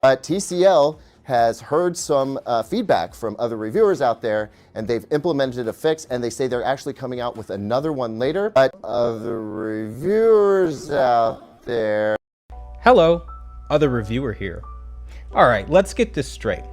TCL has heard some feedback from other reviewers out there, and they've implemented a fix, and they say they're actually coming out with another one later. But other reviewers out there... Hello, other reviewer here. All right, let's get this straight.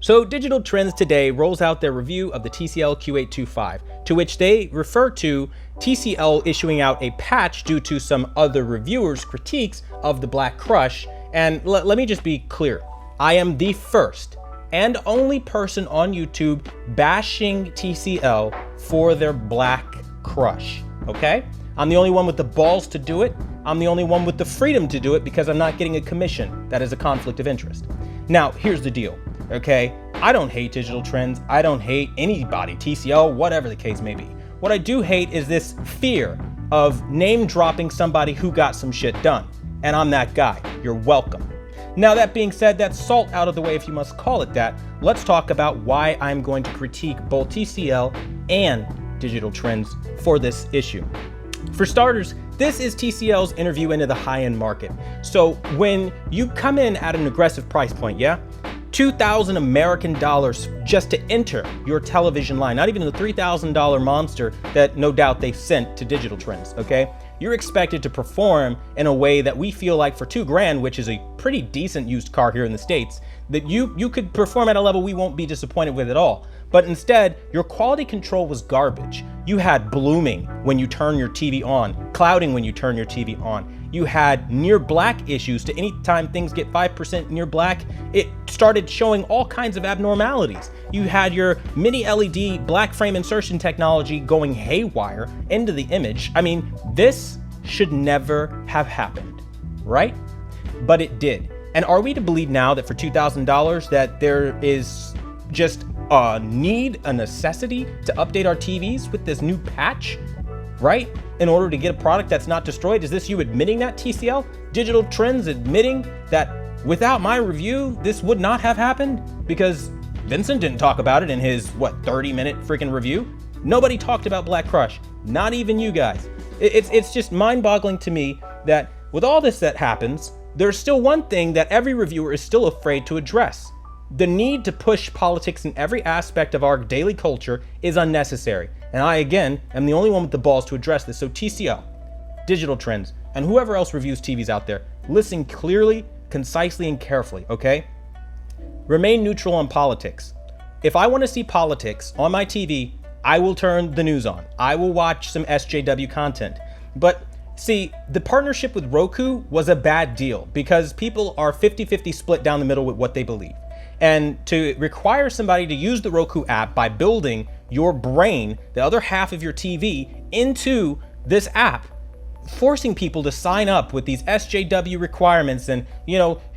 So Digital Trends today rolls out their review of the TCL Q825, to which they refer to TCL issuing out a patch due to some other reviewers' critiques of the Black Crush. And let me just be clear. I am the first and only person on YouTube bashing TCL for their Black Crush, okay? I'm the only one with the balls to do it. I'm the only one with the freedom to do it because I'm not getting a commission. That is a conflict of interest. Now, here's the deal, okay? I don't hate Digital Trends. I don't hate anybody, TCL, whatever the case may be. What I do hate is this fear of name dropping somebody who got some shit done. And I'm that guy. You're welcome. Now, that being said, that's salt out of the way if you must call it that. Let's talk about why I'm going to critique both TCL and Digital Trends for this issue. For starters, this is TCL's interview into the high-end market. So when you come in at an aggressive price point, yeah? 2,000 American dollars just to enter your television line, not even the $3,000 monster that no doubt they sent to Digital Trends, okay? You're expected to perform in a way that we feel like for $2,000, which is a pretty decent used car here in the States, that you could perform at a level we won't be disappointed with at all. But instead, your quality control was garbage. You had blooming when you turn your TV on, clouding when you turn your TV on. You had near black issues to any time things get 5% near black, it started showing all kinds of abnormalities. You had your mini LED black frame insertion technology going haywire into the image. I mean, this should never have happened, right? But it did. And are we to believe now that for $2,000 that there is just a need, a necessity to update our TVs with this new patch, right? In order to get a product that's not destroyed? Is this you admitting that, TCL? Digital Trends admitting that without my review, this would not have happened? Because Vincent didn't talk about it in his, 30-minute freaking review? Nobody talked about Black Crush, not even you guys. It's just mind-boggling to me that with all this that happens, there's still one thing that every reviewer is still afraid to address. The need to push politics in every aspect of our daily culture is unnecessary. And I, again, am the only one with the balls to address this. So TCL, Digital Trends, and whoever else reviews TVs out there, listen clearly, concisely, and carefully, okay? Remain neutral on politics. If I want to see politics on my TV, I will turn the news on. I will watch some SJW content. But see, the partnership with Roku was a bad deal because people are 50-50 split down the middle with what they believe. And to require somebody to use the Roku app by building your brain, the other half of your TV, into this app, forcing people to sign up with these SJW requirements and,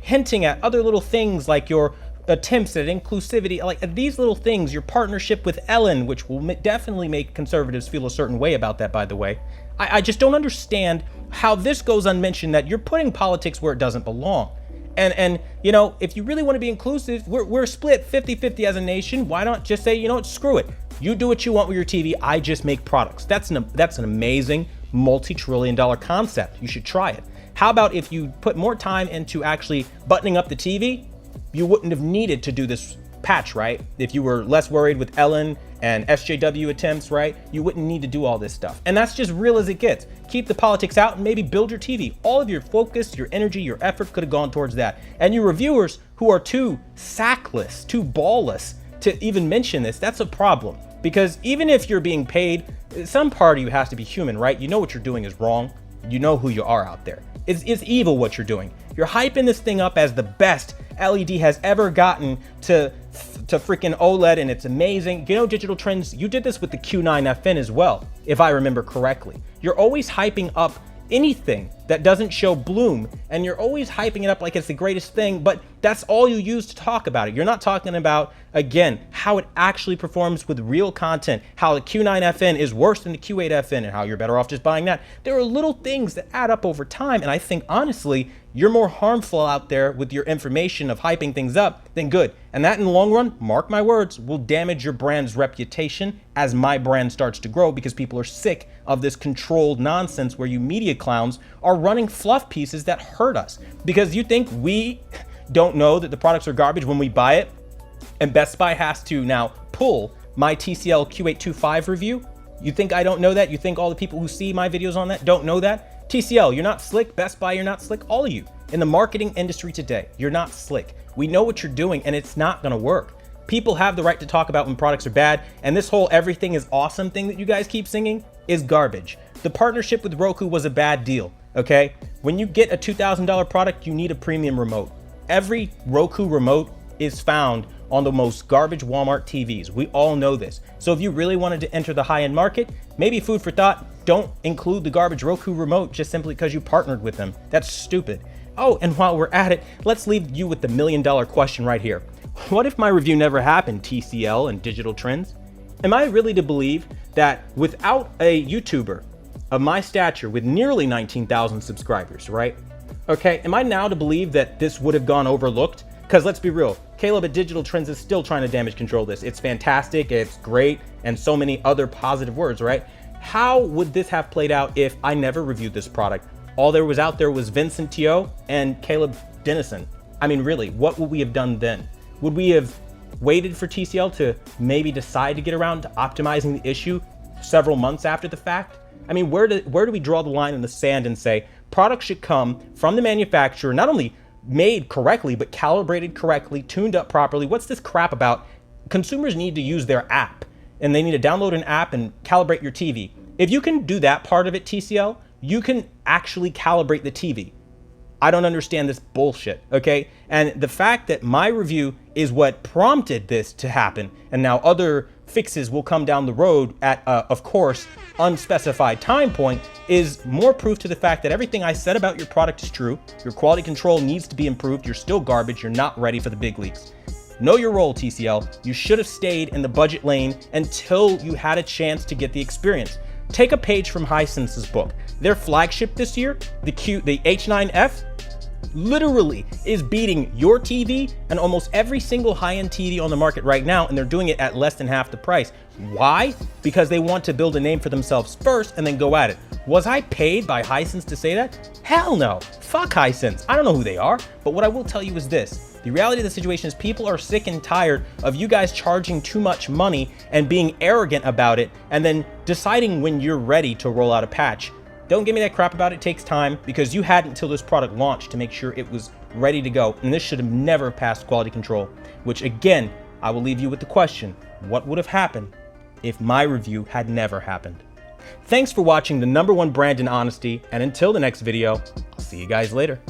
hinting at other little things like your attempts at inclusivity, like these little things, your partnership with Ellen, which will definitely make conservatives feel a certain way about that, by the way. I just don't understand how this goes unmentioned, that you're putting politics where it doesn't belong. And if you really want to be inclusive, we're split 50-50 as a nation. Why not just say, screw it. You do what you want with your TV. I just make products. That's an amazing multi-trillion-dollar concept. You should try it. How about if you put more time into actually buttoning up the TV, you wouldn't have needed to do this patch, right? If you were less worried with Ellen and SJW attempts, right? You wouldn't need to do all this stuff. And that's just real as it gets. Keep the politics out and maybe build your TV. All of your focus, your energy, your effort could have gone towards that. And your reviewers who are too sackless, too ballless to even mention this, that's a problem. Because even if you're being paid, some part of you has to be human, right? You know what you're doing is wrong. You know who you are out there. It's evil what you're doing. You're hyping this thing up as the best LED has ever gotten to freaking OLED, and it's amazing. Digital Trends, you did this with the Q9FN as well, if I remember correctly. You're always hyping up anything that doesn't show bloom, and you're always hyping it up like it's the greatest thing, but that's all you use to talk about it. You're not talking about, again, how it actually performs with real content, how the Q9FN is worse than the Q8FN, and how you're better off just buying that. There are little things that add up over time, and I think, honestly, you're more harmful out there with your information of hyping things up than good. And that, in the long run, mark my words, will damage your brand's reputation as my brand starts to grow, because people are sick of this controlled nonsense where you media clowns are running fluff pieces that hurt us. Because you think don't know that the products are garbage when we buy it, and Best Buy has to now pull my TCL Q825 review? You think I don't know that? You think all the people who see my videos on that don't know that? TCL, you're not slick. Best Buy, you're not slick. All of you in the marketing industry today, you're not slick. We know what you're doing, and it's not gonna work. People have the right to talk about when products are bad, and this whole everything is awesome thing that you guys keep singing is garbage. The partnership with Roku was a bad deal, okay? When you get a $2,000 product, you need a premium remote. Every Roku remote is found on the most garbage Walmart TVs. We all know this. So if you really wanted to enter the high-end market, maybe food for thought, don't include the garbage Roku remote just simply because you partnered with them. That's stupid. Oh, and while we're at it, let's leave you with the million-dollar question right here. What if my review never happened, TCL and Digital Trends? Am I really to believe that without a YouTuber of my stature with nearly 19,000 subscribers, right? Okay, am I now to believe that this would have gone overlooked? Because let's be real, Caleb at Digital Trends is still trying to damage control this. It's fantastic, it's great, and so many other positive words, right? How would this have played out if I never reviewed this product? All there was out there was Vincent T.O. and Caleb Dennison. I mean, really, what would we have done then? Would we have waited for TCL to maybe decide to get around to optimizing the issue several months after the fact? I mean, where do we draw the line in the sand and say products should come from the manufacturer, not only made correctly, but calibrated correctly, tuned up properly? What's this crap about? Consumers need to use their app, and they need to download an app and calibrate your TV. If you can do that part of it, TCL, you can actually calibrate the TV. I don't understand this bullshit, okay? And the fact that my review is what prompted this to happen, and now other fixes will come down the road at, of course, unspecified time point, is more proof to the fact that everything I said about your product is true. Your quality control needs to be improved. You're still garbage. You're not ready for the big leagues. Know your role, TCL. You should have stayed in the budget lane until you had a chance to get the experience. Take a page from Hisense's book. Their flagship this year, the H9F, literally is beating your TV and almost every single high-end TV on the market right now, and they're doing it at less than half the price. Why? Because they want to build a name for themselves first and then go at it. Was I paid by Hisense to say that? Hell no. Fuck Hisense. I don't know who they are, but what I will tell you is this. The reality of the situation is people are sick and tired of you guys charging too much money and being arrogant about it and then deciding when you're ready to roll out a patch. Don't give me that crap about it takes time, because you had until this product launched to make sure it was ready to go, and this should have never passed quality control, which again, I will leave you with the question, what would have happened if my review had never happened? Thanks for watching the #1 brand in honesty, and until the next video, I'll see you guys later.